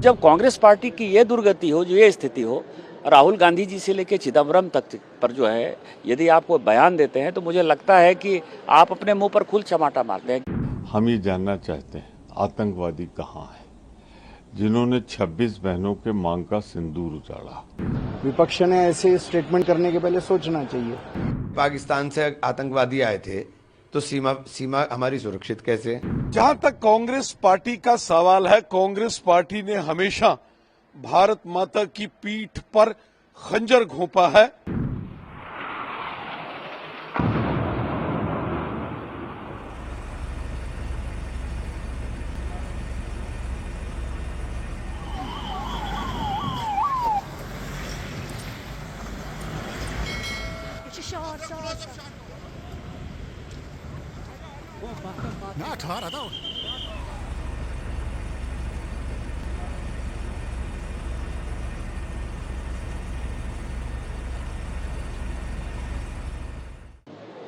जब कांग्रेस पार्टी की ये दुर्गति हो, जो ये स्थिति हो, राहुल गांधी जी से लेकर चिदम्बरम तक पर जो है, यदि आप कोई बयान देते हैं तो मुझे लगता है कि आप अपने मुंह पर खुद चमाटा मारते हैं। हम ये जानना चाहते हैं आतंकवादी कहाँ है जिन्होंने 26 बहनों के मांग का सिंदूर उजाड़ा। विपक्ष ने ऐसे स्टेटमेंट करने के पहले सोचना चाहिए। पाकिस्तान से आतंकवादी आए थे तो सीमा हमारी सुरक्षित कैसे? जहां तक कांग्रेस पार्टी का सवाल है, कांग्रेस पार्टी ने हमेशा भारत माता की पीठ पर खंजर घोंपा है।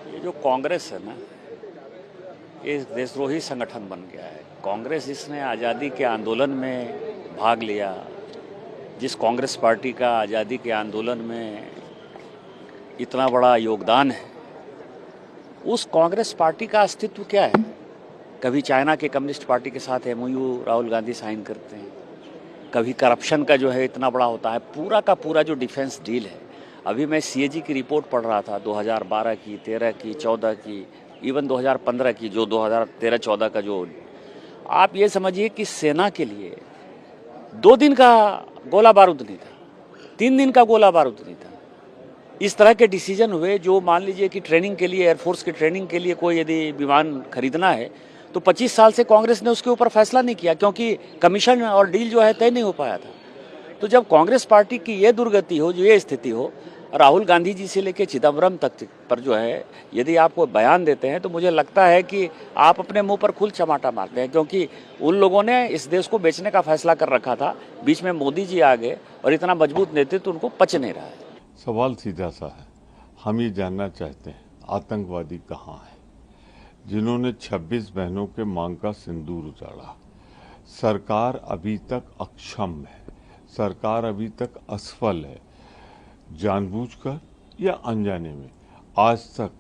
ये जो कांग्रेस है ना, ये देशद्रोही संगठन बन गया है। कांग्रेस इसने आज़ादी के आंदोलन में भाग लिया। जिस कांग्रेस पार्टी का आज़ादी के आंदोलन में इतना बड़ा योगदान है, उस कांग्रेस पार्टी का अस्तित्व क्या है? कभी चाइना के कम्युनिस्ट पार्टी के साथ MOU राहुल गांधी साइन करते हैं, कभी करप्शन का जो है इतना बड़ा होता है। पूरा का पूरा जो डिफेंस डील है, अभी मैं CAG की रिपोर्ट पढ़ रहा था, 2012 की, 13 की, 14 की, इवन 2015 की, जो 2013-14 का जो, आप ये समझिए कि सेना के लिए 2 दिन का गोला बारूद नहीं था, 3 दिन का गोला बारूद नहीं था। इस तरह के डिसीजन हुए जो, मान लीजिए कि ट्रेनिंग के लिए, एयरफोर्स की ट्रेनिंग के लिए कोई यदि विमान खरीदना है तो 25 साल से कांग्रेस ने उसके ऊपर फैसला नहीं किया, क्योंकि कमीशन और डील जो है तय नहीं हो पाया था। तो जब कांग्रेस पार्टी की ये दुर्गति हो, जो ये स्थिति हो, राहुल गांधी जी से लेकर चिदम्बरम तक पर जो है, यदि आप कोई बयान देते हैं तो मुझे लगता है कि आप अपने मुंह पर खुद चमाटा मारते हैं, क्योंकि उन लोगों ने इस देश को बेचने का फैसला कर रखा था। बीच में मोदी जी आ गए और इतना मजबूत नेतृत्व उनको पच नहीं रहा है। सवाल सीधा सा है, हम ये जानना चाहते हैं आतंकवादी कहाँ है जिन्होंने 26 बहनों के मांग का सिंदूर उजाड़ा। सरकार अभी तक अक्षम है, सरकार अभी तक असफल है, जानबूझकर या अनजाने में। आज तक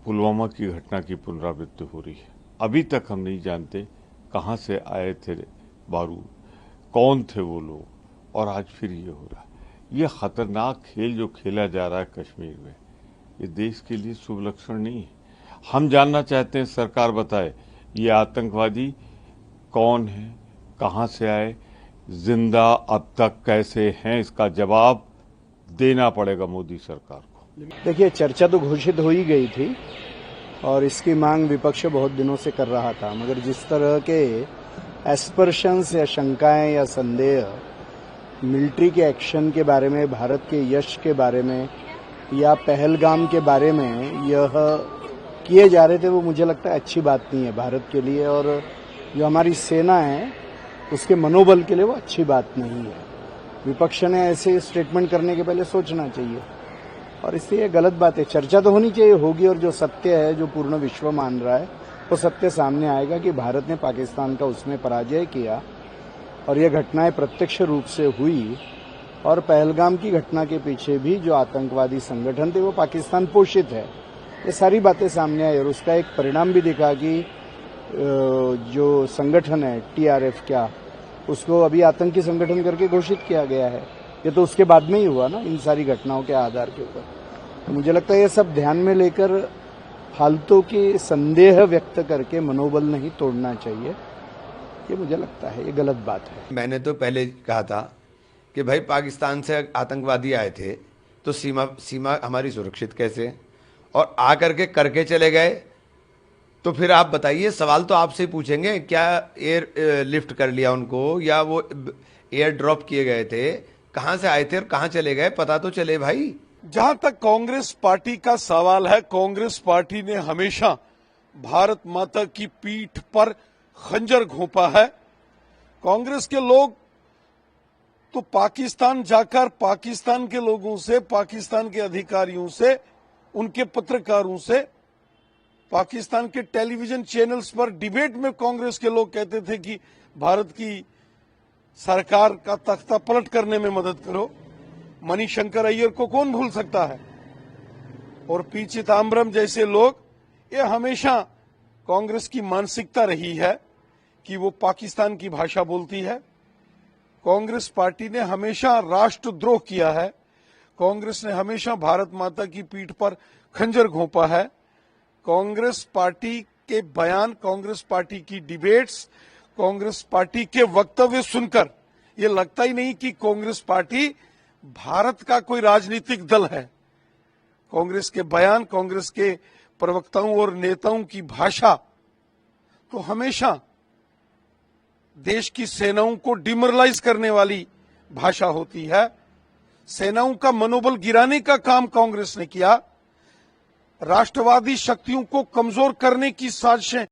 पुलवामा की घटना की पुनरावृत्ति हो रही है। अभी तक हम नहीं जानते कहाँ से आए थे बारूद, कौन थे वो लोग, और आज फिर ये हो रहा है। ये खतरनाक खेल जो खेला जा रहा है कश्मीर में, ये देश के लिए शुभ लक्षण नहीं है। हम जानना चाहते हैं, सरकार बताए ये आतंकवादी कौन है, कहाँ से आए, जिंदा अब तक कैसे हैं, इसका जवाब देना पड़ेगा मोदी सरकार को। देखिए, चर्चा तो घोषित हो ही गई थी और इसकी मांग विपक्ष बहुत दिनों से कर रहा था, मगर जिस तरह के एस्पर्शंस या शंकाएं या संदेह मिलिट्री के एक्शन के बारे में, भारत के यश के बारे में या पहलगाम के बारे में यह किए जा रहे थे, वो मुझे लगता है अच्छी बात नहीं है भारत के लिए, और जो हमारी सेना है उसके मनोबल के लिए वो अच्छी बात नहीं है। विपक्ष ने ऐसे स्टेटमेंट करने के पहले सोचना चाहिए, और इसलिए ये गलत बात है। चर्चा तो होनी चाहिए, होगी, और जो सत्य है, जो पूर्ण विश्व मान रहा है, वो सत्य सामने आएगा कि भारत ने पाकिस्तान का उसमें पराजय किया और ये घटनाएं प्रत्यक्ष रूप से हुई, और पहलगाम की घटना के पीछे भी जो आतंकवादी संगठन थे वो पाकिस्तान पोषित है। ये सारी बातें सामने आई और उसका एक परिणाम भी दिखा कि जो संगठन है TRF, क्या उसको अभी आतंकी संगठन करके घोषित किया गया है। ये तो उसके बाद में ही हुआ ना, इन सारी घटनाओं के आधार के ऊपर। तो मुझे लगता है ये सब ध्यान में लेकर फालतू की संदेह व्यक्त करके मनोबल नहीं तोड़ना चाहिए, ये मुझे लगता है ये गलत बात है। मैंने तो पहले कहा था कि भाई पाकिस्तान से आतंकवादी आए थे तो सीमा हमारी सुरक्षित कैसे, और आकर के करके चले गए। तो फिर आप बताइए, सवाल तो आपसे पूछेंगे, क्या एयर लिफ्ट कर लिया उनको, या वो एयर ड्रॉप किए गए थे, कहां से आए थे और कहां चले गए, पता तो चले भाई। जहां तक कांग्रेस पार्टी का सवाल है, कांग्रेस पार्टी ने हमेशा भारत माता की पीठ पर खंजर घोंपा है। कांग्रेस के लोग तो पाकिस्तान जाकर पाकिस्तान के लोगों से, पाकिस्तान के अधिकारियों से, उनके पत्रकारों से, पाकिस्तान के टेलीविजन चैनल्स पर डिबेट में कांग्रेस के लोग कहते थे कि भारत की सरकार का तख्ता पलट करने में मदद करो। मणिशंकर अय्यर को कौन भूल सकता है? और पी चिदंबरम जैसे लोग, ये हमेशा कांग्रेस की मानसिकता रही है कि वो पाकिस्तान की भाषा बोलती है। कांग्रेस पार्टी ने हमेशा राष्ट्रद्रोह किया है। कांग्रेस ने हमेशा भारत माता की पीठ पर खंजर घोंपा है। कांग्रेस पार्टी के बयान, कांग्रेस पार्टी की डिबेट्स, कांग्रेस पार्टी के वक्तव्य सुनकर ये लगता ही नहीं कि कांग्रेस पार्टी भारत का कोई राजनीतिक दल है। कांग्रेस के बयान, कांग्रेस के प्रवक्ताओं और नेताओं की भाषा तो हमेशा देश की सेनाओं को डिमोरलाइज करने वाली भाषा होती है। सेनाओं का मनोबल गिराने का काम कांग्रेस ने किया। राष्ट्रवादी शक्तियों को कमजोर करने की साजिशें